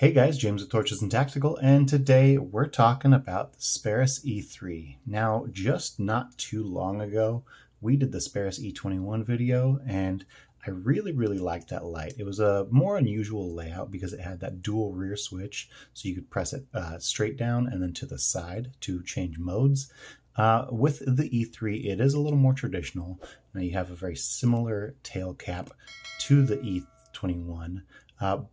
Hey guys, James with Torches and Tactical, and today we're talking about the Speras E3. Now, just not too long ago, we did the Speras E21 video, and I really liked that light. It was a more unusual layout because it had that dual rear switch, so you could press it straight down and then to the side to change modes. With the E3, it is a little more traditional. Now you have a very similar tail cap to the E21.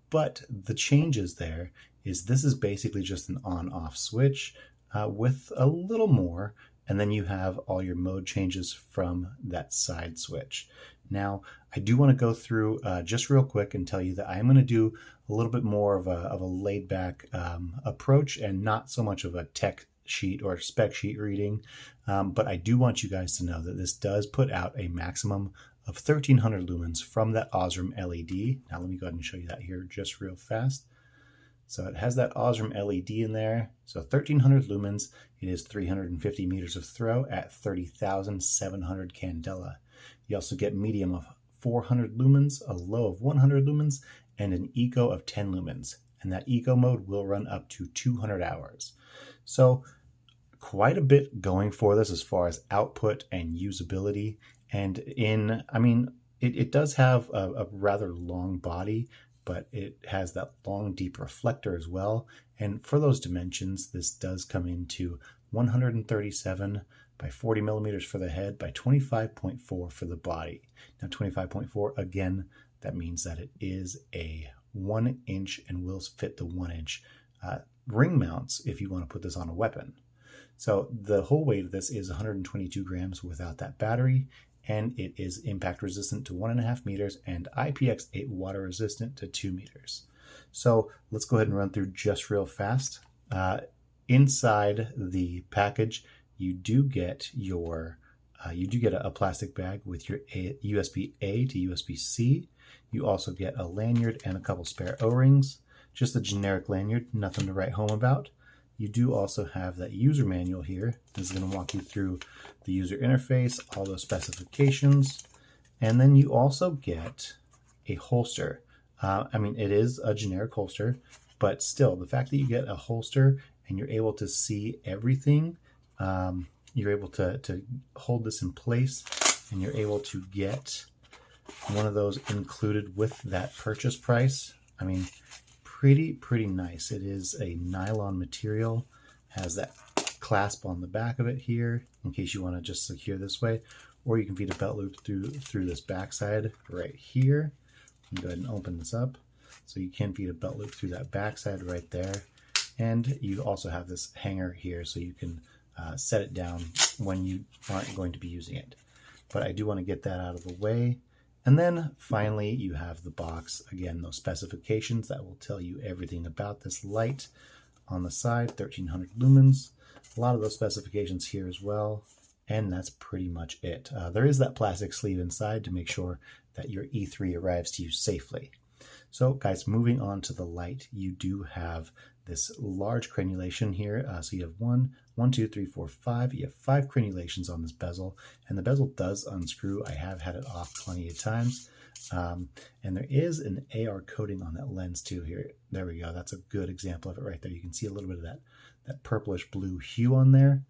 But the changes there is this is basically just an on-off switch with a little more, and then you have all your mode changes from that side switch. Now, I do want to go through just real quick and tell you that I'm going to do a little bit more of a laid-back approach and not so much of a tech sheet or spec sheet reading, but I do want you guys to know that this does put out a maximum of 1300 lumens from that Osram LED. Now let me go ahead and show you that here just real fast. So it has that Osram LED in there. So 1300 lumens, it is 350 meters of throw at 30,700 candela. You also get medium of 400 lumens, a low of 100 lumens, and an eco of 10 lumens. And that eco mode will run up to 200 hours. So quite a bit going for this as far as output and usability. And it does have a rather long body, but it has that long, deep reflector as well. And for those dimensions, this does come into 137 by 40 millimeters for the head by 25.4 for the body. Now 25.4, again, that means that it is a 1 inch and will fit the 1 inch ring mounts if you want to put this on a weapon. So the whole weight of this is 122 grams without that battery, and it is impact resistant to 1.5 meters and IPX8 water resistant to 2 meters. So let's go ahead and run through just real fast. Inside the package, you do get a plastic bag with your USB-A to USB-C. You also get a lanyard and a couple spare O-rings. Just a generic lanyard, nothing to write home about. You do also have that user manual here. This is going to walk you through the user interface, all those specifications. And then you also get a holster. It is a generic holster, but still, the fact that you get a holster and you're able to see everything, you're able to hold this in place, and you're able to get one of those included with that purchase price. Pretty nice. It is a nylon material, has that clasp on the back of it here in case you want to just secure this way, or you can feed a belt loop through this backside right here. Go ahead and open this up. So you can feed a belt loop through that backside right there. And you also have this hanger here so you can set it down when you aren't going to be using it. But I do want to get that out of the way. And then finally, you have the box. Again, those specifications that will tell you everything about this light. On the side, 1300 lumens. A lot of those specifications here as well. And that's pretty much it. There is that plastic sleeve inside to make sure that your E3 arrives to you safely. So guys, moving on to the light, you do have this large crenulation here. So you have 1, 2, 3, 4, 5. You have 5 crenulations on this bezel, and the bezel does unscrew. I have had it off plenty of times. And there is an AR coating on that lens too here. There we go. That's a good example of it right there. You can see a little bit of that purplish blue hue on there.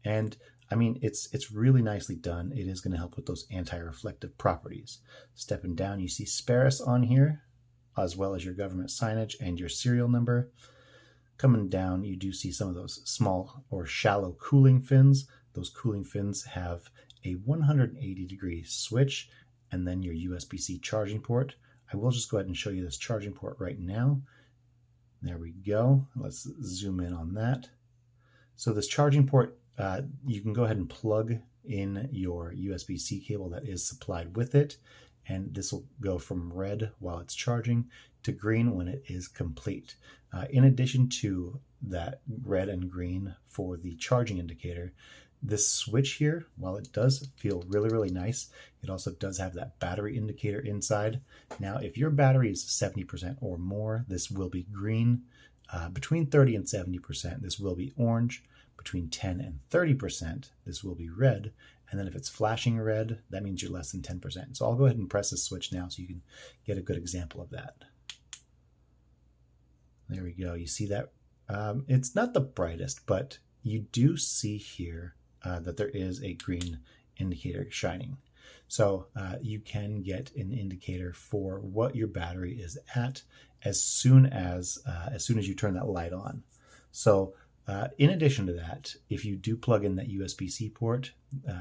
And it's really nicely done. It is going to help with those anti-reflective properties. Stepping down, you see Speras on here, as well as your government signage and your serial number. Coming down, you do see some of those small or shallow cooling fins. Those cooling fins have a 180-degree switch and then your USB-C charging port. I will just go ahead and show you this charging port right now. There we go. Let's zoom in on that. So this charging port, you can go ahead and plug in your USB-C cable that is supplied with it, and this will go from red while it's charging to green when it is complete. In addition to that red and green for the charging indicator, this switch here, while it does feel really nice, it also does have that battery indicator inside. Now, if your battery is 70% or more, this will be green. Between 30 and 70%, this will be orange. Between 10 and 30%, this will be red. And then if it's flashing red, that means you're less than 10%. So I'll go ahead and press this switch now so you can get a good example of that. There we go. You see that? It's not the brightest, but you do see here that there is a green indicator shining. So you can get an indicator for what your battery is at as soon as you turn that light on. So in addition to that, if you do plug in that USB-C port,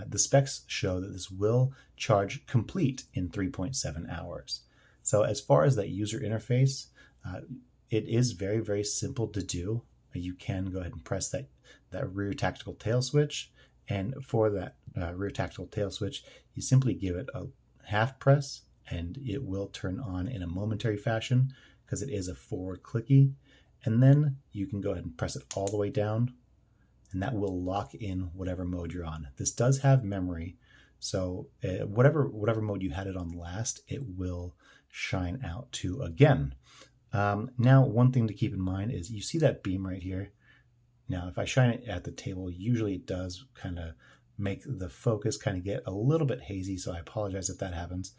the specs show that this will charge complete in 3.7 hours. So as far as that user interface, it is very, very simple to do. You can go ahead and press that rear tactical tail switch. And for that rear tactical tail switch, you simply give it a half press and it will turn on in a momentary fashion because it is a forward clicky. And then you can go ahead and press it all the way down and that will lock in whatever mode you're on. This does have memory. So whatever mode you had it on last, it will shine out to again. Now, one thing to keep in mind is you see that beam right here. Now, if I shine it at the table, usually it does kind of make the focus kind of get a little bit hazy, so I apologize if that happens.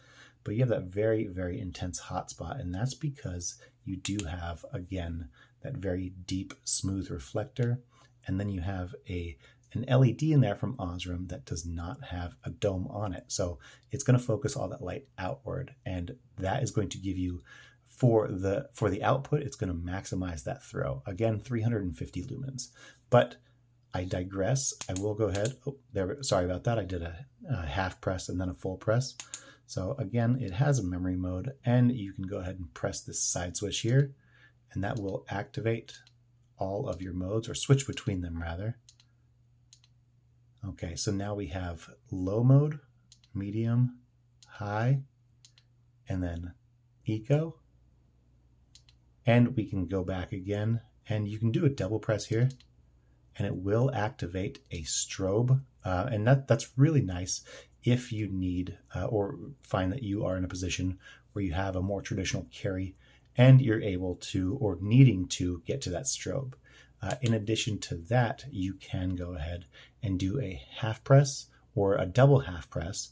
But you have that very, very intense hotspot, and that's because you do have, again, that very deep, smooth reflector, and then you have an LED in there from Osram that does not have a dome on it. So it's going to focus all that light outward, and that is going to give you, for the output, it's going to maximize that throw. Again, 350 lumens. But I digress. I will go ahead. Oh, there. Sorry about that. I did a half press and then a full press. So again, it has a memory mode, and you can go ahead and press this side switch here, and that will activate all of your modes, or switch between them rather. Okay, so now we have low mode, medium, high, and then eco. And we can go back again, and you can do a double press here, and it will activate a strobe. And that's really nice if you need or find that you are in a position where you have a more traditional carry and you're able to, or needing to, get to that strobe. In addition to that, you can go ahead and do a half press or a double half press.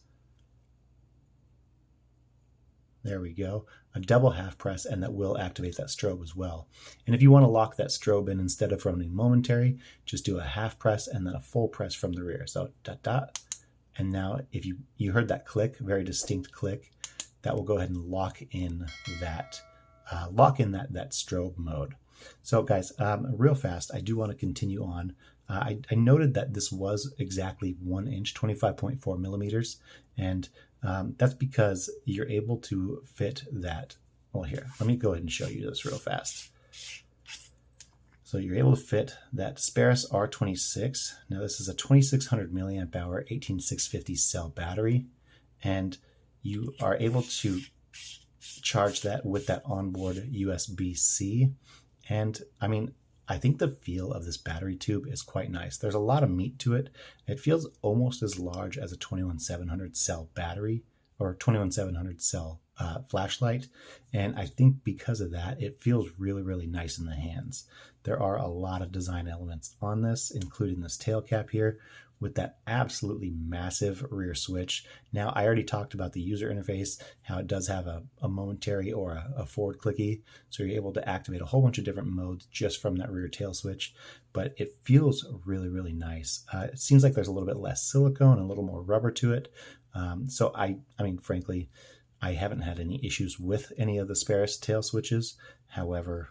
There we go, a double half press, and that will activate that strobe as well. And if you want to lock that strobe in instead of running momentary, just do a half press and then a full press from the rear. So dot dot. And now if you heard that click, very distinct click, that will go ahead and lock in that strobe mode. So guys, real fast, I do want to continue on. I noted that this was exactly 1 inch, 25.4 millimeters, and that's because you're able to fit that. Well, here, let me go ahead and show you this real fast. So you're able to fit that Speras R26. Now this is a 2600 milliamp hour 18650 cell battery, and you are able to charge that with that onboard USB-C. And I mean, I think the feel of this battery tube is quite nice. There's a lot of meat to it. It feels almost as large as a 21700 cell battery, or 21700 cell flashlight. And I think because of that, it feels really, really nice in the hands. There are a lot of design elements on this, including this tail cap here with that absolutely massive rear switch. Now, I already talked about the user interface, how it does have a momentary or a forward clicky. So you're able to activate a whole bunch of different modes just from that rear tail switch, but it feels really, really nice. It seems like there's a little bit less silicone, a little more rubber to it. So I mean, frankly, I haven't had any issues with any of the Speras tail switches. However,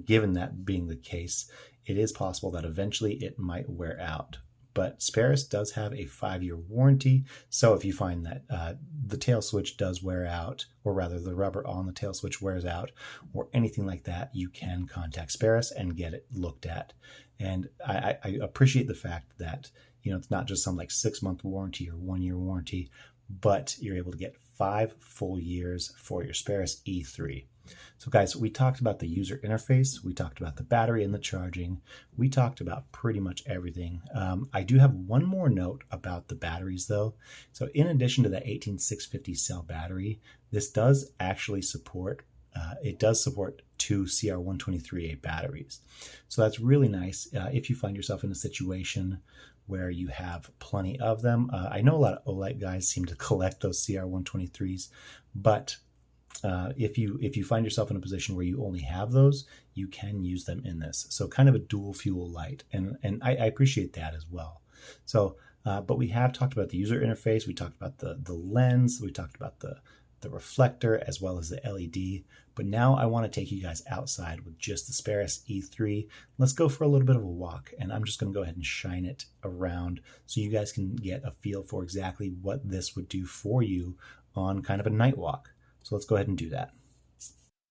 given that being the case, it is possible that eventually it might wear out. But Speras does have a 5-year warranty. So if you find that the tail switch does wear out, or rather the rubber on the tail switch wears out, or anything like that, you can contact Speras and get it looked at. And I appreciate the fact that, it's not just some like 6-month warranty or 1-year warranty, but you're able to get 5 full years for your Speras E3. So guys, we talked about the user interface, we talked about the battery and the charging, we talked about pretty much everything. I do have one more note about the batteries though. So in addition to that 18650 cell battery, this does actually support, it does support 2 CR123A batteries. So that's really nice if you find yourself in a situation where you have plenty of them. I know a lot of OLED guys seem to collect those CR123s, but if you find yourself in a position where you only have those, you can use them in this. So kind of a dual fuel light, and I appreciate that as well. So, but we have talked about the user interface. We talked about the lens. We talked about the reflector as well as the LED. But now I want to take you guys outside with just the Speras E3. Let's go for a little bit of a walk, and I'm just going to go ahead and shine it around so you guys can get a feel for exactly what this would do for you on kind of a night walk. So let's go ahead and do that.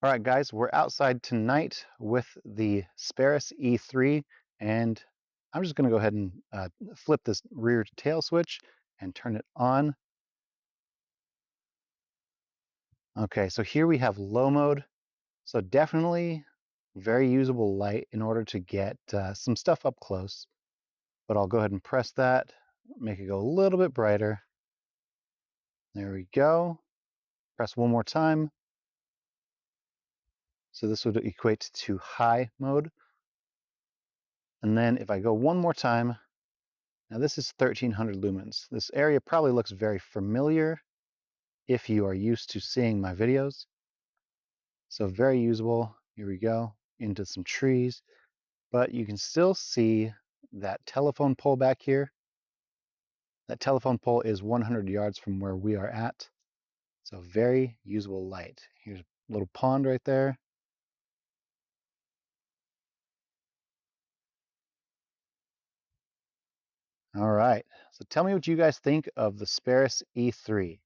All right, guys, we're outside tonight with the Speras E3, and I'm just going to go ahead and flip this rear to tail switch and turn it on. Okay, so here we have low mode. So definitely very usable light in order to get some stuff up close. But I'll go ahead and press that, make it go a little bit brighter. There we go. Press one more time. So this would equate to high mode. And then if I go one more time, now this is 1300 lumens. This area probably looks very familiar if you are used to seeing my videos. So very usable. Here we go, into some trees. But you can still see that telephone pole back here. That telephone pole is 100 yards from where we are at. So very usable light. Here's a little pond right there. All right, so tell me what you guys think of the Speras E3.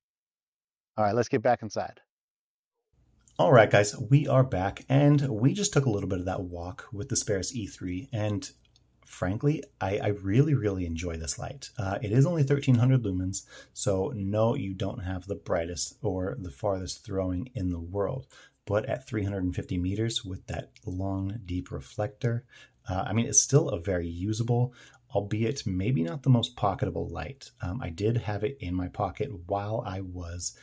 All right, let's get back inside. All right, guys, we are back, and we just took a little bit of that walk with the Speras E3, and frankly, I really, really enjoy this light. It is only 1300 lumens, so no, you don't have the brightest or the farthest throwing in the world. But at 350 meters with that long, deep reflector, I mean, it's still a very usable, albeit maybe not the most pocketable light. I did have it in my pocket while I was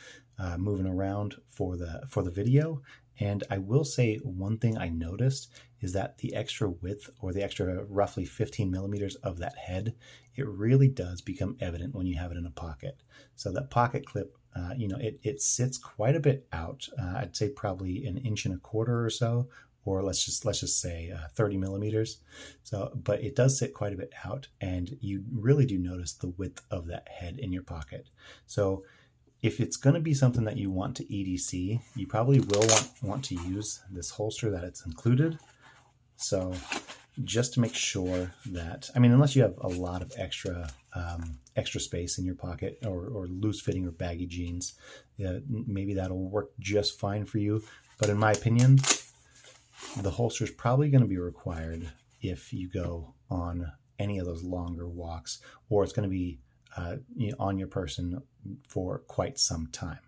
moving around for the video. And I will say one thing I noticed is that the extra width, or the extra roughly 15 millimeters of that head, it really does become evident when you have it in a pocket. So that pocket clip, it sits quite a bit out. I'd say probably 1.25 inches or so, or let's just say 30 millimeters. So, but it does sit quite a bit out, and you really do notice the width of that head in your pocket. So if it's going to be something that you want to EDC, you probably will want to use this holster that it's included. So just to make sure that, I mean, unless you have a lot of extra space in your pocket, or loose fitting or baggy jeans, maybe that'll work just fine for you. But in my opinion, the holster is probably going to be required if you go on any of those longer walks, or it's going to be on your person for quite some time.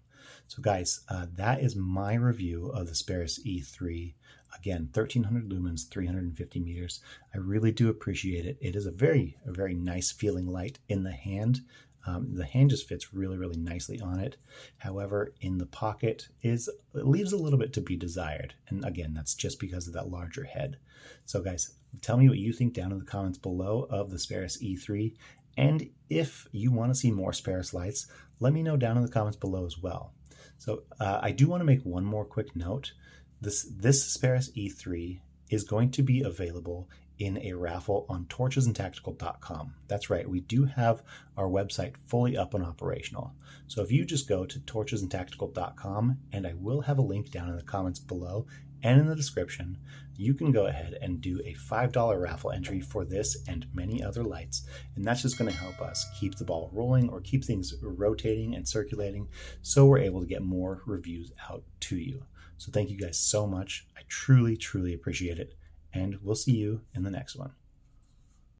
So guys, that is my review of the Speras E3. Again, 1300 lumens, 350 meters. I really do appreciate it. It is a very nice feeling light in the hand. The hand just fits really, really nicely on it. However, in the pocket, it leaves a little bit to be desired. And again, that's just because of that larger head. So guys, tell me what you think down in the comments below of the Speras E3. And if you want to see more Speras lights, let me know down in the comments below as well. So I do want to make one more quick note. This Speras E3 is going to be available in a raffle on torchesandtactical.com. That's right, we do have our website fully up and operational. So if you just go to torchesandtactical.com, and I will have a link down in the comments below and in the description, you can go ahead and do a $5 raffle entry for this and many other lights. And that's just going to help us keep the ball rolling, or keep things rotating and circulating, so we're able to get more reviews out to you. So thank you guys so much. I truly, truly appreciate it. And we'll see you in the next one.